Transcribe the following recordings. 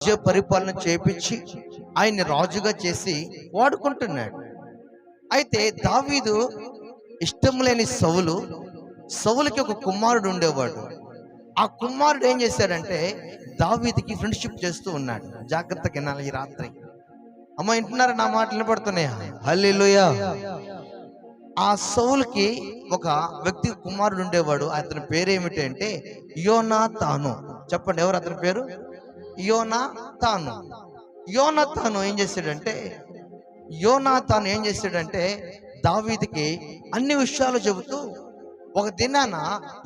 రాజ్య పరిపాలన చేపించి ఆయన్ని రాజుగా చేసి వాడుకుంటున్నాడు. అయితే దావీదు ఇష్టం లేని సౌలుకి ఒక కుమారుడు ఉండేవాడు. ఆ కుమారుడు ఏం చేశాడంటే దావీదుకి ఫ్రెండ్షిప్ చేస్తూ ఉన్నాడు. జాగ్రత్తగా వినాలి ఈ రాత్రి. అమ్మ వింటున్నారా? నా మాటలు వినపడుతున్నాయా? హల్లెలూయా. ఆ సౌలుకి ఒక వ్యక్తి కుమారుడు ఉండేవాడు. అతని పేరేమిటి అంటే యోనాతాను. చెప్పండి, ఎవరు అతని పేరు? యోనాతాను. యోనాతాను ఏం చేశాడంటే దావీదుకి అన్ని విషయాలు చెబుతూ ఒక దినాన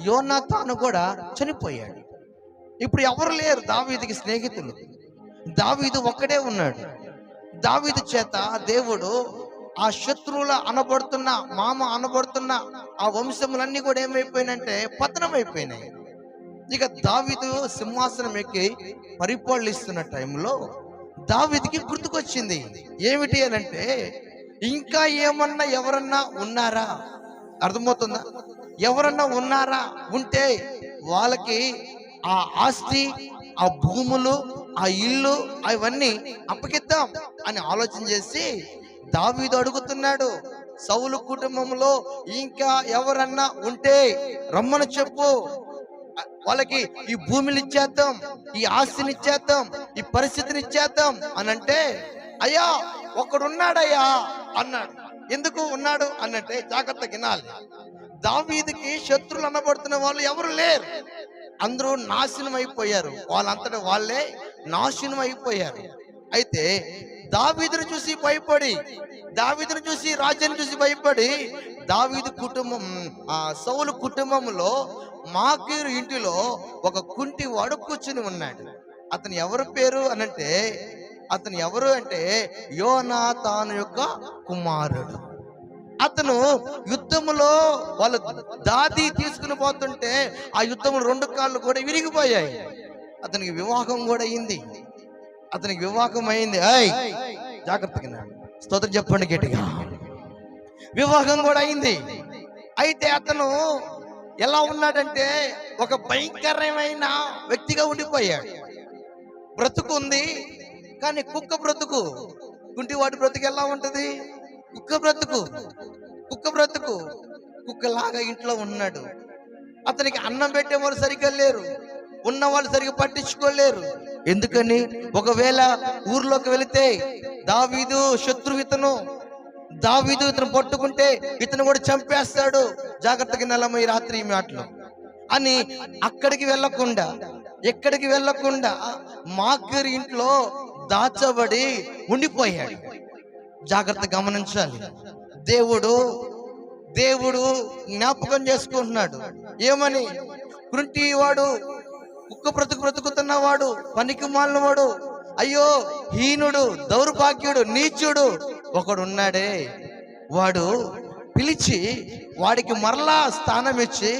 యోనాతాను కూడా చనిపోయాడు. ఇప్పుడు ఎవరు లేరు దావీదుకి స్నేహితులు. దావీదు ఒక్కడే ఉన్నాడు. దావీదు చేత దేవుడు ఆ శత్రువుల మామ అనబడుతున్న ఆ వంశములన్నీ కూడా ఏమైపోయినంటే పతనం అయిపోయినాయి. ఇక దావీదు సింహాసనం ఎక్కి పరిపాలిస్తున్న టైంలో దావీదుకి గుర్తుకొచ్చింది. ఏమిటి అని అంటే, ఇంకా ఏమన్నా ఎవరన్నా ఉన్నారా? అర్థమవుతుందా? ఎవరన్నా ఉన్నారా? ఉంటే వాళ్ళకి ఆ ఆస్తి, ఆ భూములు, ఆ ఇల్లు అవన్నీ అప్పగిద్దాం అని ఆలోచన చేసి దావీదు అడుగుతున్నాడు, సౌలు కుటుంబంలో ఇంకా ఎవరన్నా ఉంటే రమ్మని చెప్పు, వాళ్ళకి ఈ భూమిని ఇచ్చేద్దాం, ఈ ఆస్తిని ఇచ్చేద్దాం, ఈ పరిస్థితిని ఇచ్చేద్దాం అని అంటే, అయ్యా ఒకడున్నాడయ్యా అన్నాడు. ఎందుకు ఉన్నాడు అన్నట్టే జాగ్రత్త వినాలి. దావీదుకి శత్రువులు అనబడుతున్న వాళ్ళు ఎవరు లేరు. అందరూ నాశనం అయిపోయారు. వాళ్ళంతటా వాళ్ళే నాశనం అయిపోయారు. అయితే దావీదును చూసి భయపడి, దావీదును చూసి రాజ్యాన్ని చూసి భయపడి దావీదు కుటుంబం, సౌలు కుటుంబంలో మాకీరు ఇంటిలో ఒక కుంటివాడు కూర్చుని ఉన్నాడు. అతను ఎవరు పేరు అనంటే, అతను ఎవరు అంటే యోనాతాను యొక్క కుమారుడు. అతను యుద్ధములో వాళ్ళు దాది తీసుకుని పోతుంటే ఆ యుద్ధంలో 2 కాళ్ళు కూడా విరిగిపోయాయి. అతనికి వివాహం కూడా అయింది. జాగ్రత్తగా స్తోత్రం చెప్పండి గట్టిగా. వివాహం కూడా అయింది. అయితే అతను ఎలా ఉన్నాడంటే ఒక భయంకరమైన వ్యక్తిగా ఉండిపోయాడు. బ్రతుకుంది కానీ కుక్క బ్రతుకు. కుంటివాడి బ్రతుకు ఎలా ఉంటది? కుక్క బ్రతుకు కుక్కలాగా ఇంట్లో ఉన్నాడు. అతనికి అన్నం పెట్టేవాళ్ళు సరిగ్గా లేరు, ఉన్న వాళ్ళు సరిగ్గా పట్టించుకోలేరు. ఎందుకని? ఒకవేళ ఊర్లోకి వెళితే దావీదు శత్రువు దావీదు ఇతను పట్టుకుంటే ఇతను కూడా చంపేస్తాడు. జాగ్రత్తగా నెలమ ఈ రాత్రి ఈ మాటలు అని ఎక్కడికి వెళ్ళకుండా మాకీరు ఇంట్లో దాచబడి ఉండిపోయాడు. జాగ్రత్త గమనించాలి. దేవుడు జ్ఞాపకం చేసుకుంటున్నాడు. ఏమని? కుంటివాడు, కుక్క బ్రతుకుతున్నవాడు, పనికి మాలినవాడు, అయ్యో హీనుడు, దౌర్భాగ్యుడు, నీచుడు ఒకడున్నాడే, వాడు పిలిచి వాడికి మరలా స్థానం ఇచ్చి,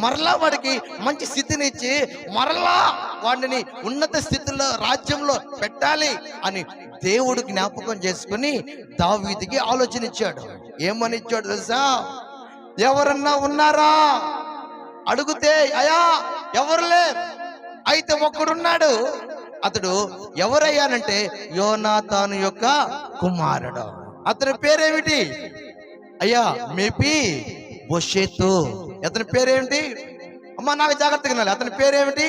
మరలా వాడికి మంచి స్థితిని ఇచ్చి, మరలా వాడిని ఉన్నత స్థితిలో రాజ్యంలో పెట్టాలి అని దేవుడు జ్ఞాపకం చేసుకుని దావీదుకి ఆలోచన ఇచ్చాడు. ఏమని ఇచ్చాడు తెలుసా? ఎవరన్నా ఉన్నారా అడిగితే అయ్యా ఎవరు లేరు. అయితే ఒక్కడున్నాడు. అతడు ఎవరయ్యానంటే యోనాతాను యొక్క కుమారుడు. అతని పేరేమిటి? అయ్యా మెఫీబోషెతు. అతని పేరేమిటి? అమ్మా నాకు జాగ్రత్తగా వినాలి. అతని పేరేమిటి?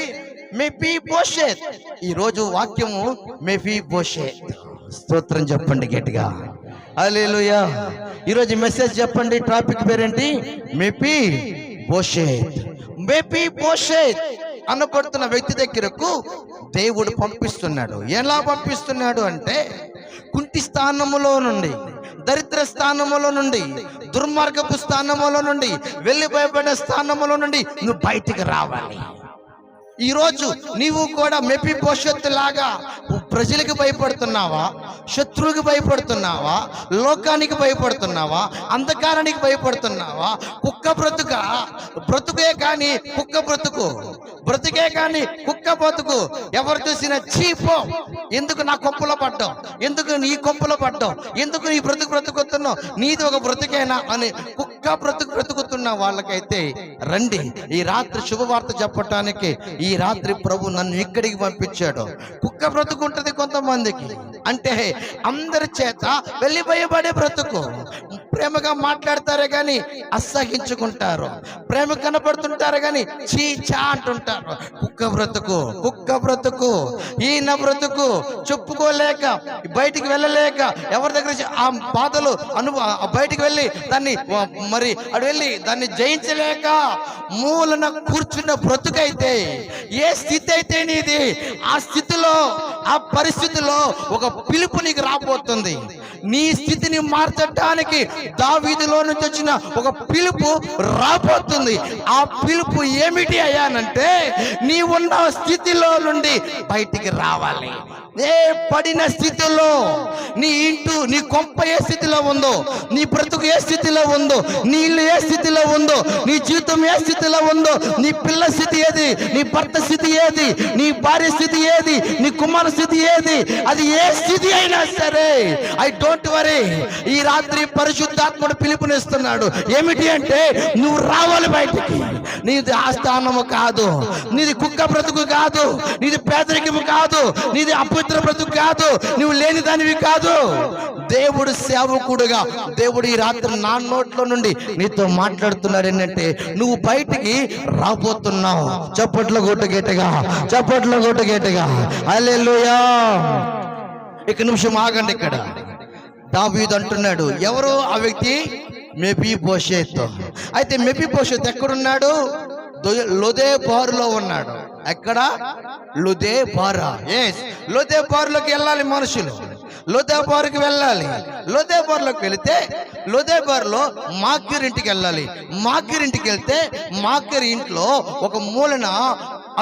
మెఫీబోషెత్. ఈ రోజు వాక్యము మెఫీబోషెత్. స్తోత్రం చెప్పండి గట్టిగా. హల్లెలూయా. ఈరోజు మెసేజ్ చెప్పండి. టాపిక్ పేరేంటి? మెఫీబోషెత్. అనబడుతున్న వ్యక్తి దగ్గరకు దేవుడు పంపిస్తున్నాడు. ఎలా పంపిస్తున్నాడు అంటే, కుంటి స్థానములో నుండి, దరిద్ర స్థానములో నుండి, దుర్మార్గపు స్థానములో నుండి, వెళ్ళిపోయబడిన స్థానములో నుండి నువ్వు బయటికి రావాలి. ఈరోజు నీవు కూడా మెఫీబోషెత్ లాగా ప్రజలకు భయపడుతున్నావా? శత్రువుకి భయపడుతున్నావా? లోకానికి భయపడుతున్నావా? అంధకారానికి భయపడుతున్నావా? కుక్క బ్రతుకే కానీ కుక్క బ్రతుకే కానీ కుక్క బ్రతుకు. ఎవరు చూసినా చీపో, ఎందుకు నా కొంపలో పడ్డావు, ఎందుకు నీ కొంపలో పడ్డావు, ఎందుకు నీ బ్రతుకుతున్నావు, నీది ఒక బ్రతుకేనా అని కుక్క బ్రతుకుతున్న వాళ్ళకైతే రండి, ఈ రాత్రి శుభవార్త చెప్పటానికి ఈ రాత్రి ప్రభు నన్ను ఇక్కడికి పంపించాడు. కుక్క బ్రతుకుంటది కొంతమందికి, అంటే అందరి చేత వెళ్ళిపోయబడే బ్రతుకు. ప్రేమగా మాట్లాడతారే గాని అసహించుకుంటారు, ప్రేమ కనపడుతుంటారు గాని చీచా అంటుంటారు. కుక్క బ్రతుకు ఈయన బ్రతుకు. చెప్పుకోలేక, బయటికి వెళ్ళలేక, ఎవరి దగ్గర ఆ బాధలు బయటికి వెళ్ళి దాన్ని మరి అటు వెళ్ళి దాన్ని జయించలేక మూలన కూర్చున్న బ్రతుకైతే, ఏ స్థితి అయితే నీది, ఆ స్థితిలో ఆ పరిస్థితిలో ఒక పిలుపు నీకు రాబోతుంది. నీ స్థితిని మార్చడానికి దావీదులో నుంచి వచ్చిన ఒక పిలుపు రాబోతుంది. ఆ పిలుపు ఏమిటి అయ్యానంటే, నీ ఉన్న స్థితిలో నుండి బయటికి రావాలి. ఏ పడిన స్థితిలో, నీ కొంప ఏ స్థితిలో ఉందో, నీ బ్రతుకు ఏ స్థితిలో ఉందో, నీ ఇల్లు ఏ స్థితిలో ఉందో, నీ జీవితం ఏ స్థితిలో ఉందో, నీ పిల్ల స్థితి ఏది, నీ భర్త స్థితి ఏది, నీ భార్య స్థితి ఏది, నీ కుమార స్థితి ఏది, అది ఏ స్థితి అయినా సరే, ఐ డోంట్ వరీ. ఈ రాత్రి పరిశుద్ధాత్ముడు పిలుపునిస్తున్నాడు. ఏమిటి అంటే, నువ్వు రావాలి బయటికి. నీది ఆస్థానము కాదు, నీది కుక్క బ్రతుకు కాదు, నీది పేదరికము కాదు, నీది అపవిత్ర బ్రతుకు కాదు, నువ్వు లేని దానివి కాదు. దేవుడు సేవకుడుగా దేవుడు ఈ రాత్రి నా నోట్లో నుండి నీతో మాట్లాడుతున్నాడు. ఏంటంటే, నువ్వు బయటికి రాబోతున్నావు. చప్పట్లు కొట్టు గట్టిగా, హల్లెలూయా. ఇక నిమిషం ఆగండి. ఇక్కడ దావీదు అంటున్నాడు, ఎవరు ఆ వ్యక్తి? మెఫీబోషెత్. అయితే మెఫీబోషెత్ ఎక్కడున్నాడు? లోదెబారులో ఉన్నాడు. ఎక్కడ? లోదెబారా. లోదెబారులోకి వెళ్ళాలి మనుషులు, లోదెబారుకి వెళ్ళాలి. లోదెబారులోకి వెళితే లోదెబారులో మాకీర్ ఇంటికి వెళ్ళాలి. మాకీర్ ఇంటికి వెళ్తే మాకీర్ ఇంట్లో ఒక మూలన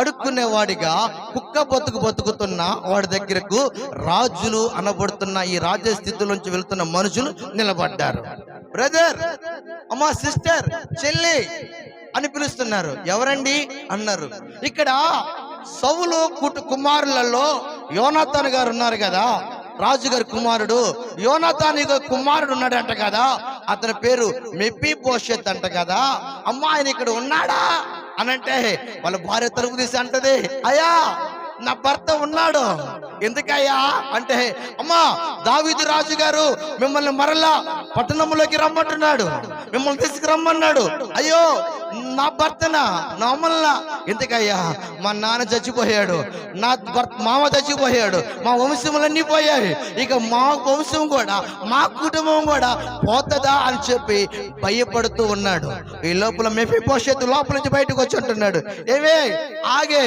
అడుక్కునేవాడిగా కుక్క బతుకుతున్న వాడి దగ్గరకు రాజులు అనబడుతున్న ఈ రాజ్య స్థితిలోంచి వెళుతున్న మనుషులు నిలబడ్డారు. బ్రదర్, అమ్మా, సిస్టర్, చెల్లి అని పిలుస్తున్నారు. ఎవరండి అన్నారు. ఇక్కడ సౌలు కుమారులలో యోనాతాను గారు ఉన్నారు కదా, రాజుగారి కుమారుడు. యోనాతాను కుమారుడు ఉన్నాడంట కదా, అతని పేరు మెఫీబోషెత్ అంట కదా. అమ్మా, ఆయన ఇక్కడ ఉన్నాడా అనంటే వాళ్ళ భార్య తలుపు తీసి అంటది, అయ్యా నా భర్త ఉన్నాడు. ఎందుకయ్యా అంటే, అమ్మా, దావీదు రాజు గారు మిమ్మల్ని మరలా పట్టణంలోకి రమ్మంటున్నాడు, మిమ్మల్ని తీసుకురమ్మన్నాడు. అయ్యో, నా భర్తనా, నా అమ్మల్నా? ఎందుకయ్యా, మా నాన్న చచ్చిపోయాడు, నా మామ చచ్చిపోయాడు, మా వంశములన్నీ పోయాయి, ఇక మా వంశం కూడా మా కుటుంబం కూడా పోతుందా అని చెప్పి భయపడుతూ ఉన్నాడు. ఈ లోపల మెఫీబోషెత్ లోపల నుంచి బయటకు వచ్చి అంటున్నాడు, ఏమే ఆగే,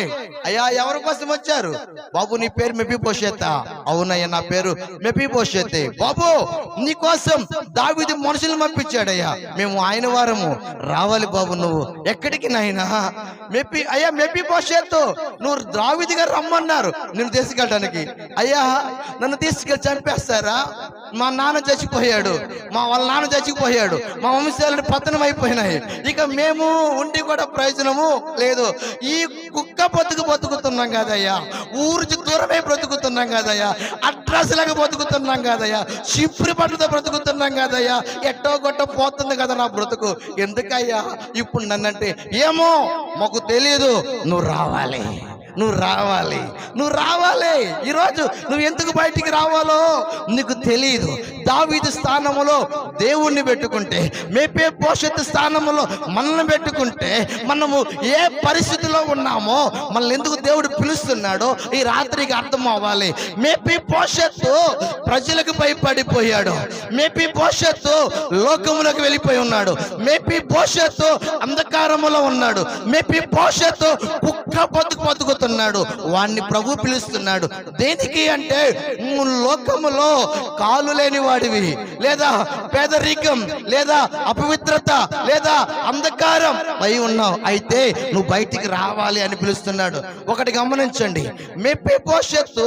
అయ్యా ఎవరి కోసం వచ్చారు? బాబు, నీ పేరు మెఫీబోషెతా? అవునయ్యా, నా పేరు మెఫీబోషెతే. బాబు, నీ కోసం దావీదు మనుషులు పంపించాడయ్యా, మేము ఆయన వారము. రావాలి బాబు. నువ్వు ఎక్కడికి నాయనా? అయ్యా మెఫీబోషెత్, నువ్వు దావీదు గారు రమ్మన్నారు నిన్ను తీసుకెళ్ళడానికి. అయ్యా, నన్ను తీసుకెళ్ళి చంపేస్తారా? మా నాన్న చచ్చిపోయాడు, వాళ్ళ నాన్న చచ్చిపోయాడు, మా వంశాలను పతనం అయిపోయినాయి, ఇక మేము ఉండి కూడా ప్రయోజనము లేదు. ఈ కుక్క బతుకుతున్నాం కదయ్యా, ఊరికి దూరమే బ్రతుకుతున్నాం కదయ్యా, అడ్రస్ లాగా బ్రతుకుతున్నాం కదయ్యా, చిప్రి పట్టుతో బ్రతుకుతున్నాం కదయ్యా, ఎట్టో గొట్ట పోతుంది కదా నా బ్రతుకు. ఎందుకయ్యా ఇప్పుడు నన్నంటే? ఏమో మాకు తెలియదు, నువ్వు రావాలి. ఈరోజు నువ్వు ఎందుకు బయటికి రావాలో నీకు తెలియదు. దావీదు స్థానములో దేవుణ్ణి పెట్టుకుంటే, మెఫీబోషెత్ స్థానములో మనల్ని పెట్టుకుంటే, మనము ఏ పరిస్థితిలో ఉన్నామో, మనల్ని ఎందుకు దేవుడు పిలుస్తున్నాడో ఈ రాత్రికి అర్థం అవ్వాలి. మెఫీబోషెత్ ప్రజలకు భయపడిపోయాడు, మెఫీబోషెత్ లోకములకు వెళ్ళిపోయి ఉన్నాడు, మెఫీబోషెత్ అంధకారములో ఉన్నాడు, మెఫీబోషెత్ కుక్క బతుకుతున్నాడు. వాణ్ణి ప్రభు పిలుస్తున్నాడు. దేనికి అంటే, లోకములో కాలు లేని వాడివి, లేదా పేదరికం, లేదా అపవిత్రత, లేదా అంధకారం అయి ఉన్నావు. అయితే నువ్వు బయటికి రావాలి అని పిలుస్తున్నాడు. ఒకటి గమనించండి, మెఫీబోషెతు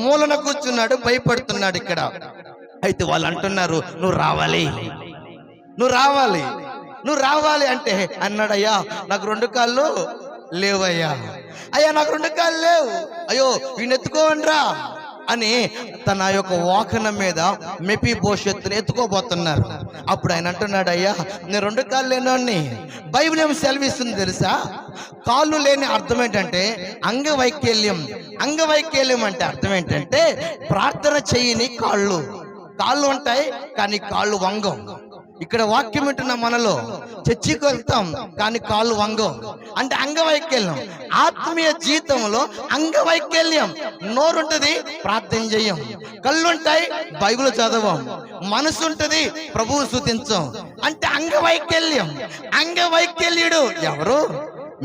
మూలన కూర్చున్నాడు, భయపడుతున్నాడు ఇక్కడ. అయితే వాళ్ళు అంటున్నారు, నువ్వు రావాలి, నువ్వు రావాలి, నువ్వు రావాలి అంటే అన్నాడు, అయ్యా నాకు 2 కాళ్ళు లేవయ్యా, అయ్యా నాకు 2 కాళ్ళు లేవు, అయ్యో వీడిని ఎత్తుకోవండ్రా అని తన యొక్క వాహనం మీద మెఫీబోషెతుని ఎత్తుకోబోతున్నారు. అప్పుడు ఆయన అంటున్నాడు, అయ్యా నేను 2 కాళ్ళు లేనోని. బైబిల్ ఏమి సెలవిస్తుంది తెలుసా? కాళ్ళు లేని అర్థం ఏంటంటే అంగవైకల్యం. అంగవైకల్యం అంటే అర్థం ఏంటంటే ప్రార్థన చేయని కాళ్ళు. కాళ్ళు ఉంటాయి కానీ కాళ్ళు వంగం. ఇక్కడ వాక్యం వింటున్న మనలో చర్చికి వెళ్తాం కానీ కాళ్ళు వంగం అంటే అంగవైకల్యం. ఆత్మీయ జీవితంలో అంగవైకల్యం. నోరుంటది, ప్రార్థన చెయ్యం. కళ్ళుంటాయి, బైబిల్ చదవం. మనసు ఉంటది, ప్రభువు స్తుతించం. అంటే అంగవైకల్యం. అంగవైకల్యుడు ఎవరు?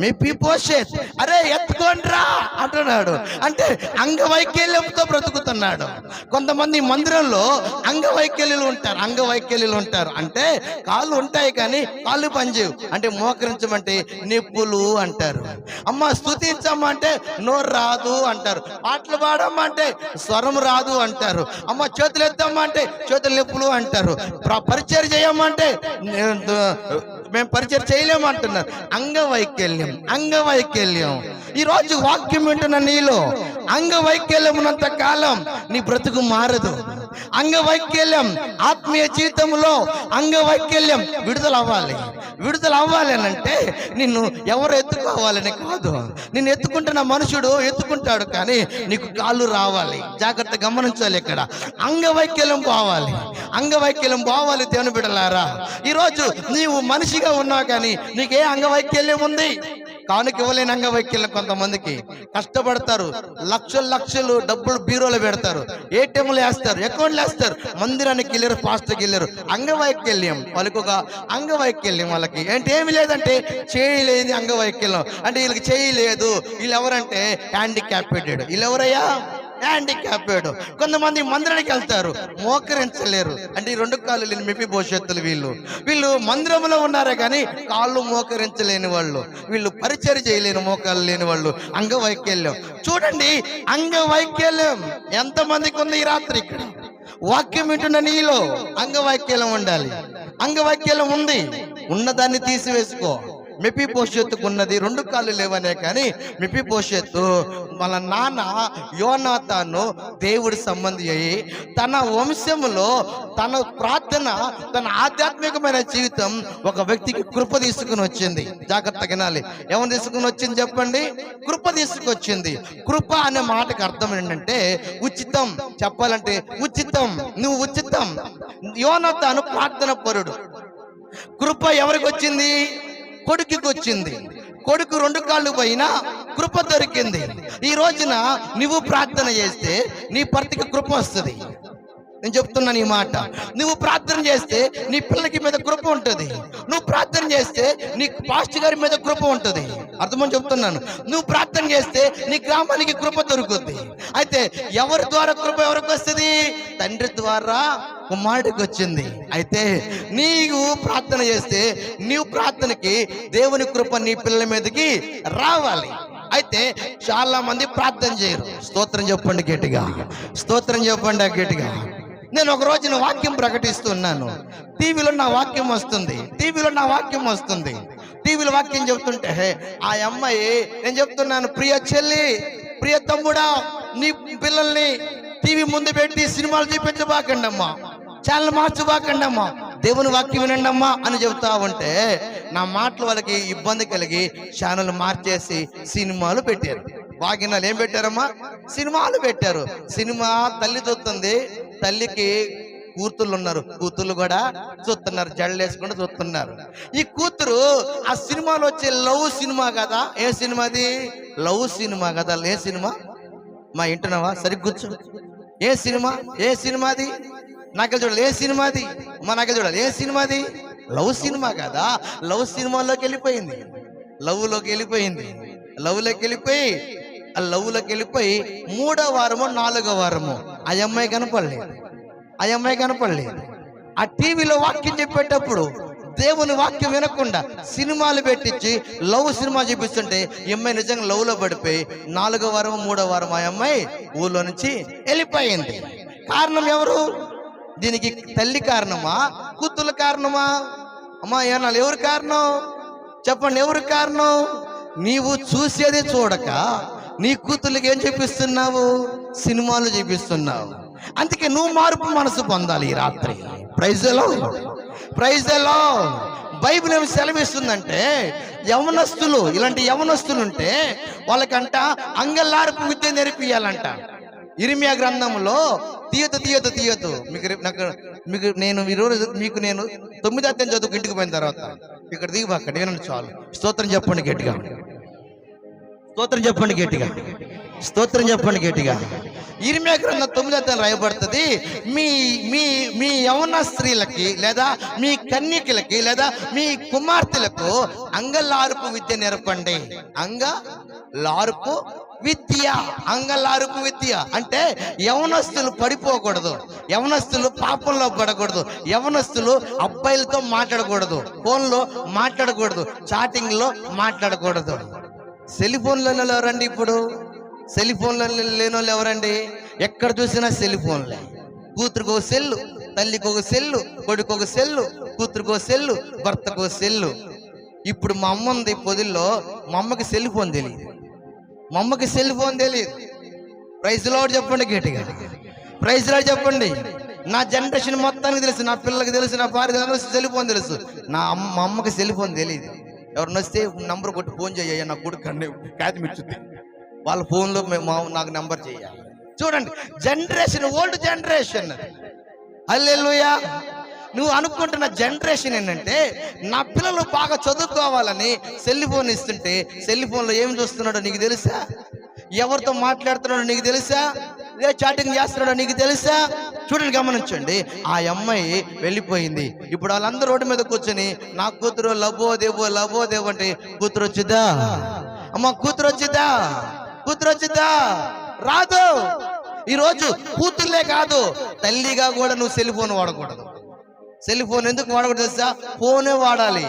మెఫీబోషెతు. అరే ఎత్తుకోండ్రా అంటున్నాడు. అంటే అంగవైకల్యంతో బ్రతుకుతున్నాడు. కొంతమంది మందిరంలో అంగవైకల్యులు ఉంటారు. అంగవైకల్యులు ఉంటారు అంటే కాళ్ళు ఉంటాయి కానీ కాళ్ళు పనిచేయవు. అంటే మోకరించమంటే నొప్పులు అంటారు. అమ్మ స్తుతించమ్మా అంటే నోరు రాదు అంటారు. పాటలు పాడమ్మా అంటే స్వరం రాదు అంటారు. అమ్మ చేతులు ఎత్తమ్మా అంటే చేతులు నొప్పులు అంటారు. పరిచయం చేయమంటే మేము పరిచయం చేయలేము అంటున్నారు. అంగవైకల్యం, అంగవైకల్యం. ఈరోజు వాక్యం వింటున్న నీలో అంగవైకల్యం ఉన్నంత కాలం నీ బ్రతుకు మారదు. అంగవైకల్యం ఆత్మీయ జీవితంలో అంగవైకల్యం విడుదల అవ్వాలి. విడుదల అవ్వాలి అని అంటే నిన్ను ఎవరు ఎత్తుకోవాలని కాదు. నిన్ను ఎత్తుకుంటున్న మనుషుడు ఎత్తుకుంటాడు కానీ నీకు కాళ్ళు రావాలి. జాగ్రత్త గమనించాలి. ఇక్కడ అంగవైకల్యం పోవాలి. అంగవైకల్యం పోవాలి. దేవుని బిడ్డలారా, ఈరోజు నీవు మనిషిగా ఉన్నావు కానీ నీకే అంగవైకల్యం ఉంది. కానుక ఇవ్వలేని అంగవైకల్యం. కొంతమందికి కష్టపడతారు, లక్షలు లక్షలు డబ్బులు బీరోలో పెడతారు, ఏటీఎంలు వేస్తారు, అకౌంట్లు వేస్తారు, మందిరానికి వెళ్ళారు, పాస్టర్కి వెళ్ళారు. అంగవైకల్యం. వాళ్ళకి ఒక అంగవైకల్యం. వాళ్ళకి ఏంటి ఏమి లేదంటే చేయలేని అంగవైకల్యం. అంటే వీళ్ళకి చేయలేదు. వీళ్ళు ఎవరంటే హ్యాండిక్యాప్టెడ్. వీళ్ళు ఎవరయ్యా? హ్యాండిక్యాప్డ్. కొంతమంది మందిరానికి వెళ్తారు, మోకరించలేరు. అంటే ఈ 2 కాళ్ళు లేని మెఫీబోషెతులు. వీళ్ళు మందిరంలో ఉన్నారే కానీ కాళ్ళు మోకరించలేని వాళ్ళు. వీళ్ళు పరిచయం చేయలేని మోకాళ్ళు లేని వాళ్ళు. అంగవైకల్యం. చూడండి, అంగవైకల్యం ఎంతమందికి ఉంది ఈ రాత్రి? ఇక్కడ వాక్యం వింటున్న నీలో అంగవైకల్యం ఉండాలి. అంగవైకల్యం ఉంది, ఉన్నదాన్ని తీసివేసుకో. మెఫీబోషెతుకు ఉన్నది 2 కాళ్ళు లేవనే కానీ మెఫీబోషెతు వాళ్ళ నాన్న యోనాతాను దేవుడి సంబంధి అయ్యి తన వంశంలో తన ప్రార్థన, తన ఆధ్యాత్మికమైన జీవితం ఒక వ్యక్తికి కృప తీసుకుని వచ్చింది. జాగ్రత్తగా వినాలి. ఏమని తీసుకుని వచ్చింది చెప్పండి? కృప తీసుకొచ్చింది. కృప అనే మాటకు అర్థం ఏంటంటే ఉచితం. చెప్పాలంటే ఉచితం. నువ్వు ఉచితం. యోనాతాను ప్రార్థన పరుడు. కృప ఎవరికి వచ్చింది? కొడుకుకి వచ్చింది. కొడుకు 2 కాళ్ళు పోయినా కృప దొరికింది. ఈ రోజున నువ్వు ప్రార్థన చేస్తే నీ భర్తకి కృప వస్తుంది. నేను చెప్తున్నాను ఈ మాట. నువ్వు ప్రార్థన చేస్తే నీ పిల్లకి మీద కృప ఉంటుంది. నువ్వు ప్రార్థన చేస్తే నీ పాస్టర్ గారి మీద కృప ఉంటుంది. అర్థమని చెప్తున్నాను. నువ్వు ప్రార్థన చేస్తే నీ గ్రామానికి కృప దొరుకుతుంది. అయితే ఎవరి ద్వారా కృప ఎవరికి వస్తుంది? తండ్రి ద్వారా కుమారుడికి వచ్చింది. అయితే నీవు ప్రార్థన చేస్తే నీవు ప్రార్థనకి దేవుని కృప నీ పిల్లల మీదకి రావాలి. అయితే చాలా మంది ప్రార్థన చేయరు. స్తోత్రం చెప్పండి గట్టిగా. స్తోత్రం చెప్పండి గట్టిగా. నేను ఒక రోజున వాక్యం ప్రకటిస్తున్నాను. టీవీలో నా వాక్యం వస్తుంది. టీవీలో వాక్యం చెప్తుంటే ఆ అమ్మాయి, నేను చెప్తున్నాను, ప్రియ చెల్లి, ప్రియ తమ్ముడా, నీ పిల్లల్ని టీవీ ముందు పెట్టి సినిమాలు చూపించబాకండి అమ్మా, ఛానల్ మార్చబాకండి అమ్మా, దేవుని వాక్యం వినండి అమ్మా అని చెబుతా ఉంటే నా మాటలు వాళ్ళకి ఇబ్బంది కలిగి ఛానల్ మార్చేసి సినిమాలు పెట్టారు. వాగినాలు ఏం పెట్టారమ్మా? సినిమాలు పెట్టారు. సినిమా తల్లి చూస్తుంది, తల్లికి కూతుళ్ళు ఉన్నారు, కూతుళ్ళు కూడా చూస్తున్నారు, జడలు వేసుకుంటూ చూస్తున్నారు. ఈ కూతురు ఆ సినిమాలో వచ్చే లవ్ సినిమా కదా. ఏ సినిమాది? లవ్ సినిమా కదా. ఏ సినిమా? మా ఇంటున్నావా? సరిగ్గా కూర్చో. ఏ సినిమాది? నాకే చూడాలి. ఏ సినిమాది? మా నాకే చూడాలి. ఏ సినిమాది? లవ్ సినిమా కదా. లవ్ సినిమాలోకి వెళ్ళిపోయింది. లవ్లోకి వెళ్ళిపోయి 3వ వారమో 4వ వారమో ఆ అమ్మాయి కనపడలేదు. ఆ అమ్మాయి కనపడలేదు. ఆ టీవీలో వాక్యం చెప్పేటప్పుడు దేవుని వాక్యం వినకుండా సినిమాలు పెట్టించి లవ్ సినిమా చూపిస్తుంటే ఈ అమ్మాయి నిజంగా లవ్ లో పడిపోయి 4వ వారం 3వ వారం ఆ అమ్మాయి ఊళ్ళో నుంచి వెళ్ళిపోయింది. కారణం ఎవరు? దీనికి తల్లి కారణమా, కూతురు కారణమా? అమ్మా ఏనాలు ఎవరు కారణం? చెప్పండి, ఎవరు కారణం? నీవు చూసేది చూడక నీ కూతుర్లకి ఏం చూపిస్తున్నావు? సినిమాలు చూపిస్తున్నావు. అందుకే నువ్వు మార్పు మనసు పొందాలి ఈ రాత్రి. Praise the lord, praise the lord. Bible ఏమి సెలవిస్తుందంటే యవనస్తులు, ఇలాంటి యవనస్తులు ఉంటే వాళ్ళకంట అంగళ్ళార్పు విద్య నేర్పియాలంట. ఇర్మియా గ్రంథంలో తీయదు మీకు నేను ఈరోజు మీకు నేను 9వ అధ్యాయం చదువుకు ఇంటికి పోయిన తర్వాత ఇక్కడ దిగిపోకండి, వినండి చాలు. స్తోత్రం చెప్పండి గట్టిగా, స్తోత్రం చెప్పండి గట్టిగా, స్తోత్రం చెప్పండి గట్టిగా. ఇర్మియా గ్రంథం 9వ అధ్యాయం రాయబడుతుంది, మీ మీ మీ యవన స్త్రీలకి లేదా మీ కన్యకలకి లేదా మీ కుమార్తెలకు అంగలార్పు విద్య నేర్పండి. అంగలార్పు విద్య, అంగలార్పు విద్య అంటే యవనస్తులు పడిపోకూడదు, యవనస్తులు పాపంలో పడకూడదు, యవనస్తులు అబ్బాయిలతో మాట్లాడకూడదు, ఫోన్లో మాట్లాడకూడదు, చాటింగ్ లో మాట్లాడకూడదు. సెల్ ఫోన్లలో ఎవరండి? ఇప్పుడు సెల్ ఫోన్లో లేని వాళ్ళు ఎవరండి? ఎక్కడ చూసినా సెల్ ఫోన్లే. కూతురుకో సెల్లు, తల్లికి ఒక సెల్లు, కొడుకు ఒక సెల్లు, కూతురుకో సెల్లు, భర్తకో సెల్లు. ఇప్పుడు మా అమ్మ ఉంది పొదిల్లో, మా అమ్మకి సెల్ ఫోన్ తెలియదు, మా అమ్మకి సెల్ ఫోన్ తెలియదు. ప్రైజ్ ది లార్డ్ చెప్పండి గట్టిగా, ప్రైజ్ ది లార్డ్ చెప్పండి. నా జనరేషన్ మొత్తానికి తెలుసు, నా పిల్లలకి తెలుసు, నా భార్య తెలుసు, సెల్ ఫోన్ తెలుసు. మా అమ్మకి సెల్ ఫోన్ తెలియదు. ఎవరిని వస్తే నంబర్ కొట్టి ఫోన్ చేయ, నా కొడుకు కండి కాదు మిచ్చుద్ది, వాళ్ళ ఫోన్లో నాకు నెంబర్ చేయాలి. చూడండి, జనరేషన్, ఓల్డ్ జనరేషన్. హల్లెలూయా. నువ్వు అనుకుంటున్న జనరేషన్ ఏంటంటే నా పిల్లలు బాగా చదువుకోవాలని సెల్ ఫోన్ ఇస్తుంటే సెల్ ఫోన్లో ఏం చూస్తున్నాడో నీకు తెలుసా? ఎవరితో మాట్లాడుతున్నాడో నీకు తెలుసా? ఏ చాటింగ్ చేస్తున్నాడో నీకు తెలుసా? చూడండి, గమనించండి. ఆ అమ్మాయి వెళ్ళిపోయింది. ఇప్పుడు వాళ్ళందరూ రోడ్డు మీద కూర్చొని నా కూతురు లబోదేవో లబోదేవో అంటే కూతురు వచ్చిద్దా? అమ్మ కూతురు వచ్చిద్దా? కూతురు వచ్చిద్దా? రాదు. ఈరోజు కూతుర్లే కాదు, తల్లిగా కూడా నువ్వు సెల్ ఫోన్ వాడకూడదు. సెల్ ఫోన్ ఎందుకు వాడకూడదు తెలుసా? ఫోనే వాడాలి.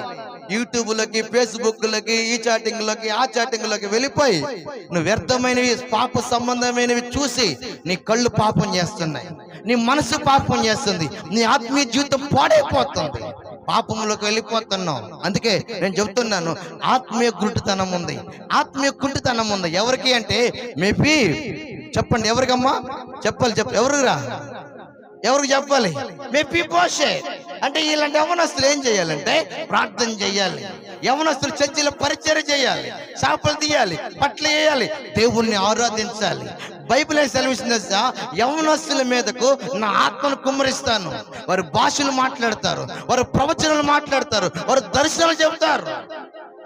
యూట్యూబ్లోకి, ఫేస్బుక్లకి, ఈ చాటింగ్లోకి, ఆ చాటింగ్లోకి వెళ్ళిపోయి నువ్వు వ్యర్థమైనవి, పాప సంబంధమైనవి చూసి నీ కళ్ళు పాపం చేస్తున్నాయి, నీ మనసు పాపం చేస్తుంది, నీ ఆత్మీయ జీవితం పాడైపోతుంది, పాపంలోకి వెళ్ళిపోతున్నావు. అందుకే నేను చెబుతున్నాను, ఆత్మీయ గుంటుతనం ఉంది, ఆత్మీయ కుంటుతనం ఉంది. ఎవరికి అంటే మేబీ చెప్పండి, ఎవరికమ్మా చెప్పాలి? ఎవరురా? ఎవరికి చెప్పాలి? మెఫీబోషెత్ అంటే ఇలాంటి యవనస్తులు ఏం చేయాలంటే ప్రార్థన చేయాలి, యవనస్తులు చర్చిలో పరిచర్య చేయాలి, చేపలు తీయాలి, పట్లు వేయాలి, దేవుణ్ణి ఆరాధించాలి. బైబిల్ ఏం సెలవిస్తుంది? యవనస్తుల మీదకు నా ఆత్మను కుమ్మరిస్తాను. వారు భాషలు మాట్లాడతారు, వారు ప్రవచనాలు మాట్లాడతారు, వారు దర్శనాలు చెబుతారు.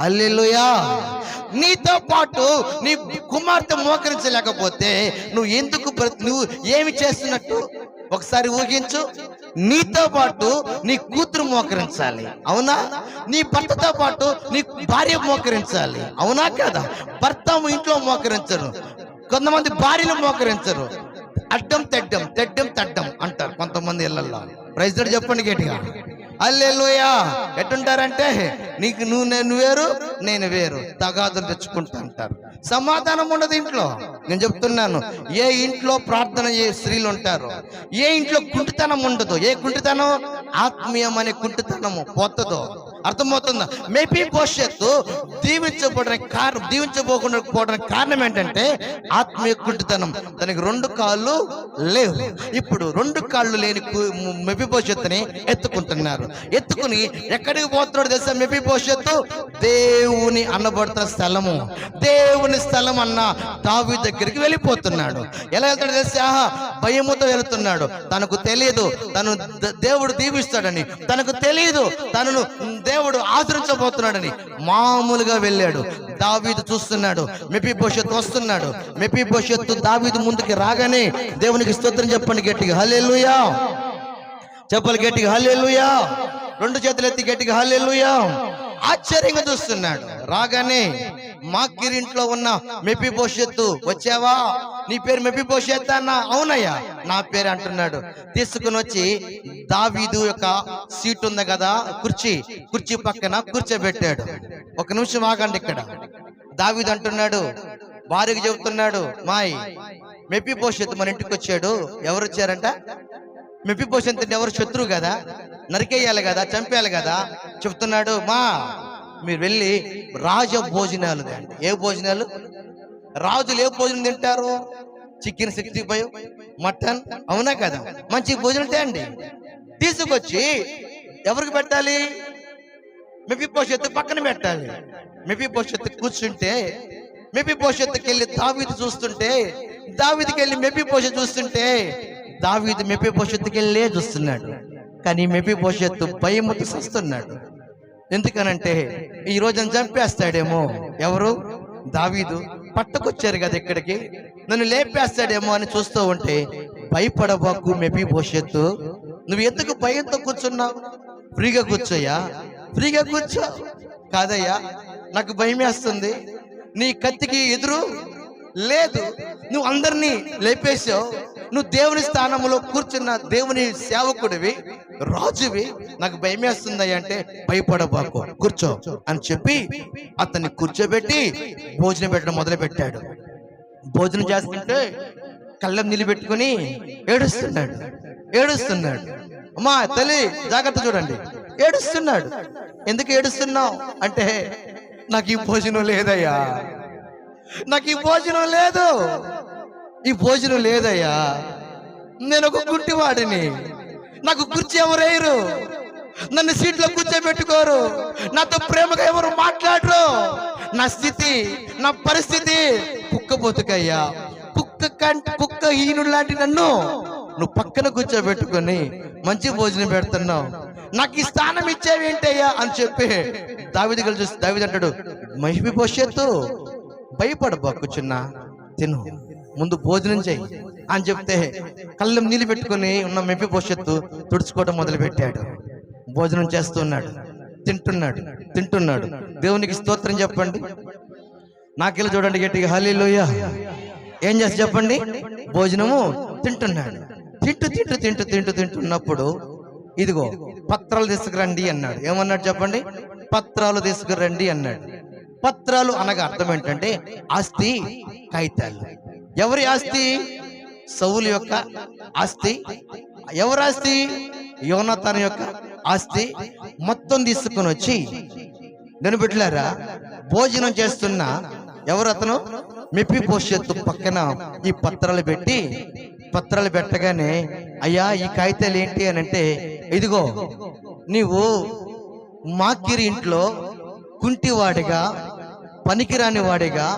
హల్లెలూయా. నీతో పాటు నీ కుమార్తె మోకరించలేకపోతే నువ్వు ఏమి చేస్తున్నట్టు ఒకసారి ఊహించు. నీతో పాటు నీ కూతురు మోకరించాలి, అవునా? నీ భర్తతో పాటు నీ భార్య మోకరించాలి, అవునా కదా? భర్త ఇంట్లో మోకరించరు, కొంతమంది భార్యలు మోకరించరు. అడ్డం తెడ్డం, తెడ్డం తడ్డం అంటారు కొంతమంది ఇళ్లలో. ప్రైజ్ లార్డ్ చెప్పండి గట్టిగా, హల్లెలూయా. ఎట్టుంటారంటే నీకు నేను వేరు, నేను వేరు, తగాదులు తెచ్చుకుంటా అంటారు. సమాధానం ఉండదు ఇంట్లో. నేను చెప్తున్నాను, ఏ ఇంట్లో ప్రార్థన చేసే స్త్రీలు ఉంటారు, ఏ ఇంట్లో కుంటితనం ఉండదు. ఏ కుంటితనం? ఆత్మీయం అనే కుంటితనము పోతుందో. అర్థమవుతుందా? మెఫీబోషెత్ దీవించబోకుండా పోవడానికి కారణం ఏంటంటే ఆత్మీయ కుంటితనం. దానికి 2 కాళ్ళు లేవు. ఇప్పుడు 2 కాళ్ళు లేని మెఫీబోషెత్ని ఎత్తుకుంటున్నారు. ఎత్తుకుని ఎక్కడికి పోతున్నాడు తెలుసా? మెఫీబోషెత్ దేవుని అనబడుతున్న స్థలము, దేవుని స్థలం అన్న దావీదు దగ్గరికి వెళ్ళిపోతున్నాడు. ఎలా వెళ్తాడు తెలుసా? భయముతో వెళ్తున్నాడు. తనకు తెలియదు తను దేవుడు దీవిస్తాడని, తనకు తెలియదు తనను దేవుడు ఆదరించబోతున్నాడని. మామూలుగా వెళ్ళాడు. దావీదు చూస్తున్నాడు, మెఫీబోషెత్ వస్తున్నాడు. మెఫీబోషెత్ దావీదు ముందుకి రాగానే దేవునికి స్తోత్రం చెప్పండి గట్టిగా, హల్లెలూయా చెప్పాలి గట్టిగా, హల్లెలూయా. 2 చేతులు ఎత్తి గట్టిగా హల్లెలూయా. ఆశ్చర్యంగా చూస్తున్నాడు. రాగానే మాకిరింట్లో ఉన్న మెఫీబోషెత్తు వచ్చావా, నీ పేరు మెఫీబోషెత్ అన్న? అవునయ్యా నా పేరు అంటున్నాడు. తీసుకుని వచ్చి దావీదు యొక్క సీట్ ఉంది కదా, కుర్చీ పక్కన కూర్చోబెట్టాడు. ఒక నిమిషం ఆగండి. ఇక్కడ దావీదు అంటున్నాడు, భార్యకి చెబుతున్నాడు, మాయ్ మెఫీబోషెత్ మన ఇంటికి వచ్చాడు. ఎవరు వచ్చారంట? మెఫీబోషెత్ అంటే ఎవరు? శత్రువు కదా, నరికేయాలి కదా, చంపేయాలి కదా. చెప్తున్నాడు, మా మీరు వెళ్ళి రాజ భోజనాలు తిండి. ఏ భోజనాలు? రాజులు ఏ భోజనం తింటారు? చికెన్ 65, మటన్, అవునా కదా? మంచి భోజనం తేండి. తీసుకొచ్చి ఎవరికి పెట్టాలి? మెఫీబోషెత్ పక్కన పెట్టాలి. మెఫీబోషెత్ కూర్చుంటే మెఫీబోషెత్కి వెళ్ళి దావీదు చూస్తుంటే, దావీదుకి వెళ్ళి మెఫీబోషెత్ చూస్తుంటే, దావీదు మెఫీబోషెత్కి వెళ్ళే చూస్తున్నాడు. కానీ మెఫీబోషెత్ భయముతో చూస్తున్నాడు. ఎందుకనంటే ఈ రోజున చంపేస్తాడేమో. ఎవరు? దావీదు. పట్టుకొచ్చారు కదా ఇక్కడికి, నన్ను లేపేస్తాడేమో అని చూస్తూ ఉంటే, భయపడబాకు మెఫీబోషెత్, నువ్వు ఎందుకు భయంతో కూర్చున్నావు? ఫ్రీగా కూర్చోయ్యా, ఫ్రీగా కూర్చో. కాదయ్యా నాకు భయం వేస్తుంది, నీ కత్తికి ఎదురు లేదు, నువ్వు అందరినీ లేపేసావు, నువ్వు దేవుని స్థానంలో కూర్చున్న దేవుని సేవకుడివి, రాజువి, నాకు భయం వేస్తుంది అంటే భయపడబాకు, కూర్చో అని చెప్పి అతన్ని కూర్చోబెట్టి భోజనం పెట్టడం మొదలు పెట్టాడు. భోజనం చేస్తుంటే కళ్ళం నిలబెట్టుకుని ఏడుస్తున్నాడు. అమ్మా తల్లి జాగ్రత్త చూడండి, ఏడుస్తున్నాడు. ఎందుకు ఏడుస్తున్నావు అంటే, నాకు ఈ భోజనం లేదయ్యా, నాకు ఈ భోజనం లేదు, ఈ భోజనం లేదయ్యా, నేను ఒక గుడ్డివాడిని, నాకు కుర్చీ ఎవరేయరు, నన్ను సీట్లో కూర్చోబెట్టుకోరు, నాతో ప్రేమగా ఎవరు మాట్లాడరు, నా స్థితి, నా పరిస్థితి కుక్క బతుకయ్యా, కుక్క హీనుడు లాంటి నన్ను నువ్వు పక్కన కూర్చోబెట్టుకొని మంచి భోజనం పెడుతున్నావు, నాకు ఈ స్థానం ఇచ్చేవేంటయ్యా అని చెప్పి దావీదు కలిసి, దావీదు అంటాడు, మెఫీబోషెత్ భయపడబాకు చిన్న, తిను, ముందు భోజనం చెయ్యి అని చెప్తే కళ్ళం నీళ్ళు పెట్టుకుని ఉన్న మెఫీబోషెత్ తుడుచుకోవడం మొదలు పెట్టాడు. భోజనం చేస్తున్నాడు, తింటున్నాడు. దేవునికి స్తోత్రం చెప్పండి. నాకెళ్ళి చూడండి గట్టిగా, హల్లెలూయా. ఏం చేస్తా చెప్పండి? భోజనము తింటున్నాడు. తింటున్నప్పుడు ఇదిగో పత్రాలు తీసుకురండి అన్నాడు. ఏమన్నాడు చెప్పండి? పత్రాలు తీసుకురండి అన్నాడు. పత్రాలు అనగా అర్థం ఏంటంటే ఆస్తి, కాగితాలు. ఎవరి ఆస్తి? సౌలు యొక్క ఆస్తి. ఎవరి ఆస్తి? యోనాతాను యొక్క ఆస్తి. మొత్తం తీసుకుని వచ్చి, నేను బిడ్డలారా, భోజనం చేస్తున్న ఎవరు అతను? మెఫీబోషెత్ పక్కన ఈ పత్రాలు పెట్టగానే, అయ్యా ఈ కాగితాలు ఏంటి అని అంటే, ఇదిగో నీవు మాకిరి ఇంట్లో కుంటివాడిగా, పనికిరాని వాడిగా,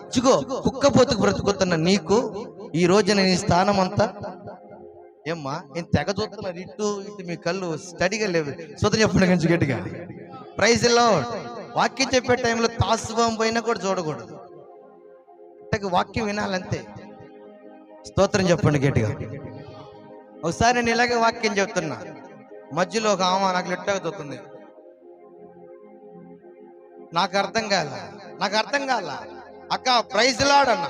ఇదిగో కుక్కపోతుకు బ్రతుకుతున్న నీకు ఈ రోజున నీ స్థానం అంతా. ఏమ్మా నేను తెగ చూస్తున్నారు, ఇటు మీ కళ్ళు స్టడీగా లేవు. సొంతం చెప్పండి కొంచెం గట్టిగా. Praise lord. వాక్యం చెప్పే టైంలో తాసువం పోయినా కూడా చూడకూడదు, వాక్యం వినాలంతే. స్తోత్రం చెప్పండి గట్టిగా. ఒకసారి నేను ఇలాగే వాక్యం చెప్తున్నా, మధ్యలో ఒక ఆమె నాకు లిట్టగా చూస్తుంది, నాకు అర్థం కాల. అక్క ప్రైజ్ లార్డ్ అన్న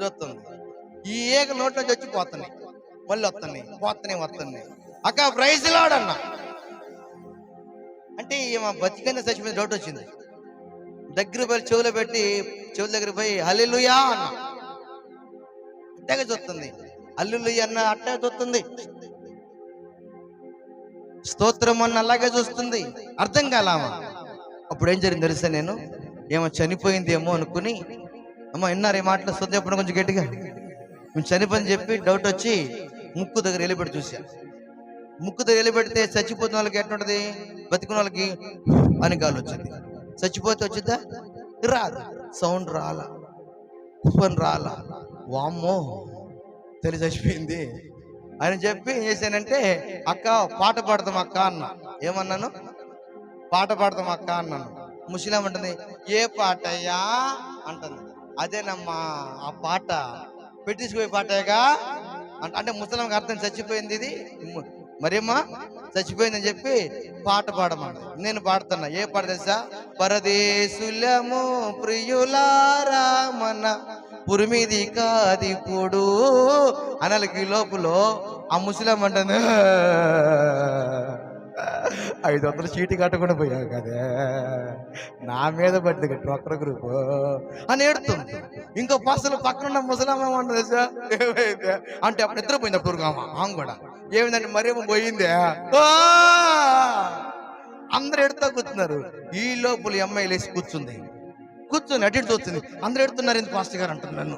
చూస్తుంది, ఈ ఏక నోట్లో వచ్చి పోతున్నాయి, మళ్ళీ వస్తున్నాయి. అక్క ప్రైజ్ లార్డ్ అన్న అంటే ఈమె బతికైనా చచ్చిపోయిన డౌట్ వచ్చింది. దగ్గర పోయి చెవుల దగ్గర పోయి హల్లెలూయా అన్న. అట్టగా చూస్తుంది, హల్లెలూయా అన్న అట్టగా చూస్తుంది, స్తోత్రం అన్న అలాగే చూస్తుంది. అర్థం కాలామా. అప్పుడు ఏం జరిగింది తెలుసా? నేను ఏమో చనిపోయిందేమో అనుకుని, అమ్మ విన్నారు ఈ మాటలు? స్తోత్రం చెప్పండి కొంచెం గట్టిగా. మేము చనిపోయింది చెప్పి డౌట్ వచ్చి ముక్కు దగ్గర వెళ్ళిపెట్టి చూసా. ముక్కు దగ్గర వెళ్ళిపెడితే చచ్చిపోతున్న వాళ్ళకి ఎట్లుంటది? బతికున్న వాళ్ళకి అని గాలి వచ్చింది. చచ్చిపోతే వచ్చిద్దా? రాదు. సౌండ్ రాలా, వామ్మో తెలిసి చచ్చిపోయింది అని చెప్పి ఏం చేశానంటే, అక్క పాట పాడతాం అక్క అన్న. ఏమన్నాను? పాట పాడతాం అక్క అన్నాను. ముస్లిం అంటుంది, ఏ పాటయ్యా అంటుంది. అదేనమ్మా ఆ పాట, పెట్టించుకుపోయే పాటగా అంటే ముసలంకి అర్థం చచ్చిపోయింది ఇది. మరేమ్మా చచ్చిపోయిందని చెప్పి పాట పాడమని నేను పాడుతున్నా. ఏ పాట తెలుసా? పరదేశులము ప్రియులారా మన పురిమిది కాదిప్పుడు అనాలకి లోపల ఆ ముసలం అంటుంది 500 చీటీ కట్టకుండా పోయావు కదా, నా మీద పడింది డ్వాక్రా గ్రూప్ అని ఏడుతుంది. ఇంకో పసలు పక్కన ముసలామ ఉంటుంది సార్, ఏమైంది అంటే అప్పుడు నిద్రపోయింది. అప్పుడు ఆమె కూడా ఏమైందంటే మరేమో పోయిందే. అందరు ఎడుతా కూర్చున్నారు. ఈ లోపల అమ్మాయి లేచి కూర్చుని అటు ఇటు చూస్తుంది. అందరు ఎడుతున్నారు, ఎందుకు పాస్టర్ గారు అంటుంది నన్ను.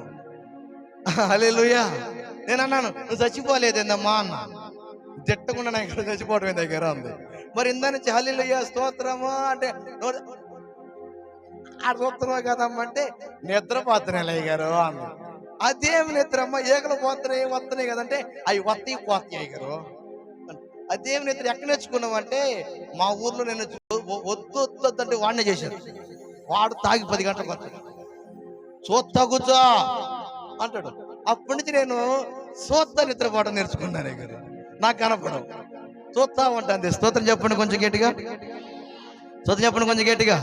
హల్లెలూయా. నేను అన్నాను, నువ్వు చచ్చిపోలేదేందమ్మా అన్న. జట్టకుండా నా ఇక్కడ చచ్చిపోవడం దగ్గర ఉంది. మరి ఇందా నుంచి హల్లెలూయా స్తోత్రమా అంటే ఆ స్తోత్రమా కదమ్మా అంటే నిద్రపోతున్నాయి అయ్య గారు అన్న. అదేమి నిద్ర అమ్మ, ఏకలు వస్తున్నాయి కదంటే అవి పోతాయి అయ్య గారు. అదేమి నిద్ర ఎక్కడ నేర్చుకున్నావు అంటే మా ఊర్లో నేను వద్దంటే వాడినే చేశాను. వాడు తాగి 10 గంటలకు వస్తాడు, చూస్తా కూర్చో అంటాడు. అప్పటి నుంచి నేను చూస్తా నిద్రపోవడం నేర్చుకున్నాను గారు. నాకు కనపడవు, చూస్తా ఉంటాను. స్తోత్రం చెప్పండి కొంచెం గట్టిగా, స్తోత్రం చెప్పండి కొంచెం గట్టిగా.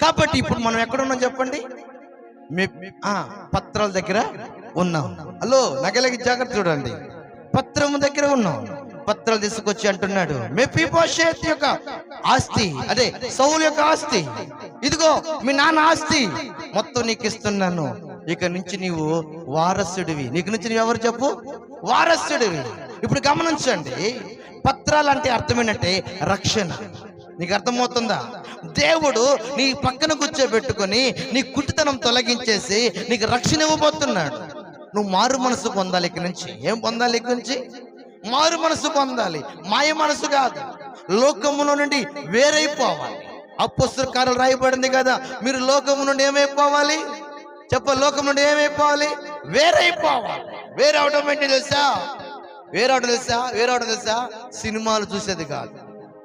కాబట్టి ఇప్పుడు మనం ఎక్కడ ఉన్నాం చెప్పండి? పత్రాల దగ్గర ఉన్నాం. హలో నగలకి జాగ్రత్త చూడండి, పత్రము దగ్గర ఉన్నాం. పత్రాలు తీసుకొచ్చి అంటున్నాడు, మెఫీబోషెత్ యొక్క ఆస్తి, అదే సౌలు యొక్క ఆస్తి, ఇదిగో మీ నాన్న ఆస్తి మొత్తం నీకు ఇస్తున్నాను. ఇక నుంచి నీవు వారసుడివి. నీకు నుంచి నువ్వు ఎవరు చెప్పు? వారసుడివి. ఇప్పుడు గమనించండి, పత్రాలు అంటే అర్థం ఏంటంటే రక్షణ. నీకు అర్థమవుతుందా? దేవుడు నీ పక్కన కూర్చోబెట్టుకొని నీ కుటితనం తొలగించేసి నీకు రక్షణ ఇవ్వబోతున్నాడు. నువ్వు మారు మనసు పొందాలి. ఇక నుంచి ఏం పొందాలి? ఇక నుంచి మారు మనసు పొందాలి. మాయ మనసు కాదు, లోకములో నుండి వేరైపోవాలి. అపొస్తలుల కార్యాలు రాయబడింది కదా, మీరు లోకము నుండి ఏమైపోవాలి లోకం నుండి ఏమైపోవాలి? వేరైపోవాలి. వేరవడం ఏంటి తెలుసా? వేరవడం తెలుసా? సినిమాలు చూసేది కాదు,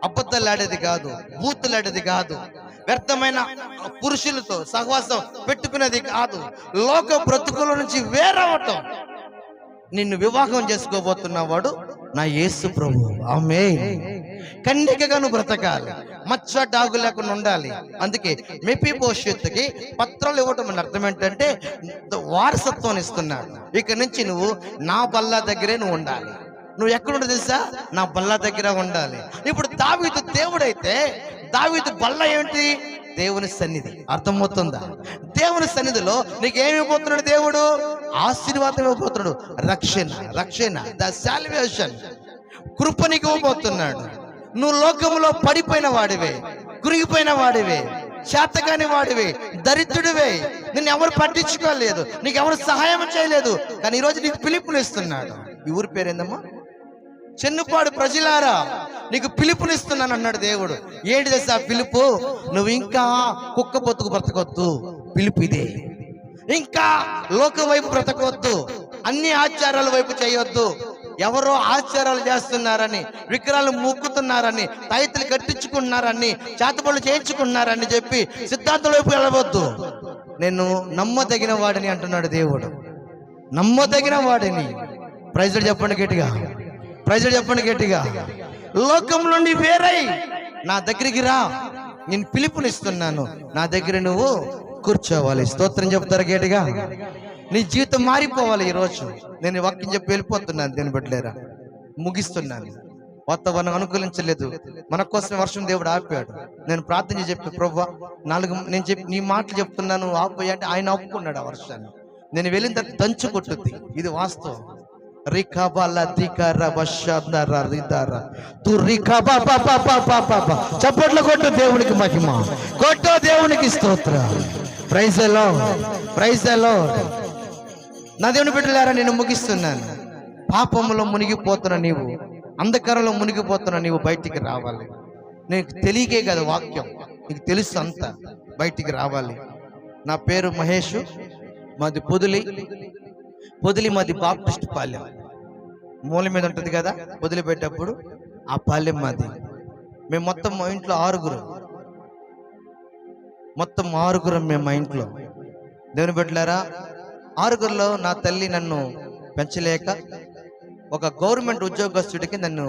అబద్ధాలు ఆడేది కాదు, బూతులు ఆడేది కాదు, వ్యర్థమైన పురుషులతో సహవాసం పెట్టుకునేది కాదు. లోక బ్రతుకుల నుంచి వేరవటం. నిన్ను వివాహం చేసుకోబోతున్నవాడు నా యేసు ప్రభు. ఆమేన్. కన్యకగా నువ్వు బ్రతకాలి, మచ్చ డాగు లేకుండా ఉండాలి. అందుకే మెఫీబోషెతుకి పత్రాలు ఇవ్వటం అని అర్థం ఏంటంటే వారసత్వం ఇస్తున్నాడు. ఇక నుంచి నువ్వు నా బల్ల దగ్గరే నువ్వు ఉండాలి. నువ్వు ఎక్కడుండో తెలుసా? నా బల్ల దగ్గర ఉండాలి. ఇప్పుడు దావీదు దేవుడైతే దావీదు బల్ల ఏంటి? దేవుని సన్నిధి. అర్థమవుతుందా? దేవుని సన్నిధిలో నీకేమిపోతున్నాడు దేవుడు? ఆశీర్వాదం ఇవ్వబోతున్నాడు. రక్షణ ద సాల్వేషన్, కృప నీకు ఇవ్వబోతున్నాడు. నువ్వు లోకములో పడిపోయిన వాడివే, కురిగిపోయిన వాడివే, చేతకాని వాడివే, దరిద్రుడివే, నిన్ను ఎవరు పట్టించుకోలేదు, నీకు ఎవరు సహాయం చేయలేదు. కానీ ఈరోజు నీకు పిలుపుని ఇస్తున్నాడు. ఈ ఊరి పేరేందమ్మా? చెన్నుపాడు ప్రజలారా నీకు పిలుపునిస్తున్నాను అన్నాడు దేవుడు. ఏంటి తెలుసా పిలుపు? నువ్వు ఇంకా కుక్క బతుకు బ్రతకొద్దు, పిలుపు ఇదే. ఇంకా లోక వైపు బ్రతకొద్దు, అన్ని ఆచారాల వైపు చేయొద్దు. ఎవరో ఆచారాలు చేస్తున్నారని, విగ్రహాలు మొక్కుతున్నారని, తైతులు కట్టించుకున్నారని, చేతబడులు చేయించుకున్నారని చెప్పి సిద్ధాంతం వైపు వెళ్ళవద్దు. నేను నమ్మదగిన వాడిని అంటున్నాడు దేవుడు. నమ్మదగిన వాడిని. ప్రైజ్ చెప్పండి గట్టిగా, ప్రైజ్ చెప్పండి గట్టిగా. లోకం నుండి వేరై నా దగ్గరికి రా, నేను పిలుపునిస్తున్నాను, నా దగ్గర నువ్వు కూర్చోవాలి. స్తోత్రం చెప్తారు గట్టిగా. నీ జీవితం మారిపోవాలి. ఈరోజు నేను వాక్యం చెప్పి వెళ్ళిపోతున్నాను. దీన్ని బట్లేరా ముగిస్తున్నాను. వాతావరణం అనుకూలించలేదు, మన కోసం వర్షం దేవుడు ఆపాడు. నేను ప్రార్థన చెప్పి ప్రభువా నేను చెప్పి నీ మాటలు చెప్తున్నాను ఆపోయా అంటే ఆయన ఆపుకున్నాడు ఆ వర్షాన్ని. నేను వెళ్ళిన తర్వాత దంచు కొట్టుద్ది, ఇది వాస్తవం. చప్పట్లు కొట్టు, దేవునికి మహిమ కొట్టు, దేవునికి స్తోత్రం. Praise the lord, praise the lord. నా దేవుని బిడ్డలారా నేను ముగిస్తున్నాను. పాపంలో మునిగిపోతున్న నీవు, అంధకారంలో మునిగిపోతున్న నీవు బయటికి రావాలి. నీకు తెలియకే కదా వాక్యం, నీకు తెలుసు అంతా, బయటికి రావాలి. నా పేరు మహేష్, మాది పొదిలి మాది బాప్టిస్ట్ పాలెం. మూల మీద ఉంటుంది కదా పొదిలి పెట్టేటప్పుడు, ఆ పాలెం మాది. మేము మొత్తం మా ఇంట్లో ఆరుగురం మేము మా ఇంట్లో. దేవుని బిడ్డలారా, ఆరుగురిలో నా తల్లి నన్ను పెంచలేక ఒక గవర్నమెంట్ ఉద్యోగస్తుడికి నన్ను